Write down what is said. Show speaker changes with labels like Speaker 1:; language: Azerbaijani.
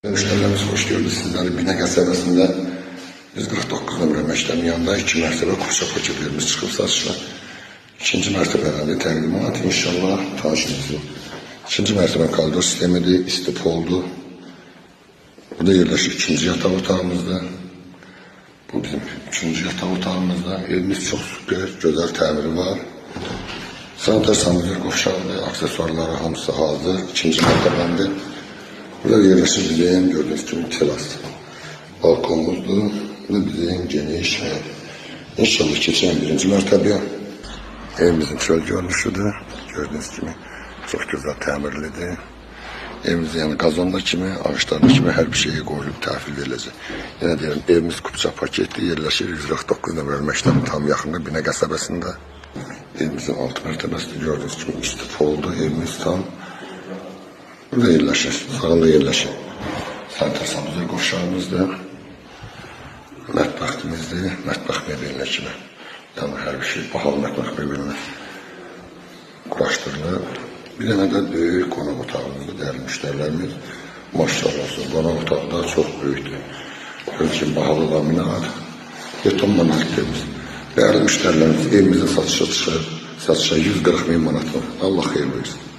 Speaker 1: Müşterilerimiz hoş gördük sizleri. Binek əsəbəsində 149 nömrə məktəbin yanında 2 mərtəbə kursa paketlerimiz çıxıb satışlar. İkinci mərtəbələrdə təqdimat inşallah tanışınızdır. İkinci mərtəbə koridor sistemidir, istif oldu. Burada yerləşir ikinci yataq otağımızda. Bu bizim üçüncü yataq otağımızda. Evimiz çok süper, güzel təmiri var. Sanitar sanitär qovşağıdır, aksesuarları hamısı hazır. İkinci mərtəbəndə. Burada yerləşir bizim gördüğünüz gibi teras. Balkonumuzdur. Burada bizim geniş. İnşallah keçən birinci mərtəbəyə. Evimizin şöyle görünüşüdür. Gördüğünüz gibi çok güzel təmirlidir. Evimiz yani gazonda kimi, ağaçlarda kimi her bir şeyi koyulup təhvil verilecek. Yine diyelim evimiz kupça paketli yerleşir 149 nömrəli məktəbin tam yaxında Binek əsəbəsində. Evimizin alt mərtəbəsində gördüğünüz gibi istif oldu. Evimiz tam burada yerleşir, sağında yerleşir. Sanitar sanitär qovşağımızdır. Mətbəximizdir, mətbəx mebellər kimi. Yani her bir şey bahalı mətbəx mebellər quraşdırılır. Bir tane de büyük qonaq otağımızda değerli müşterilerimiz. Maşallah olsun, qonaq otağı da çok büyüktür. Ölçüm bahalı laminat, beton monolitlerimiz. Değerli müşterilerimiz evimizin satışa 140 bin manat var. Allah hayırlı olsun.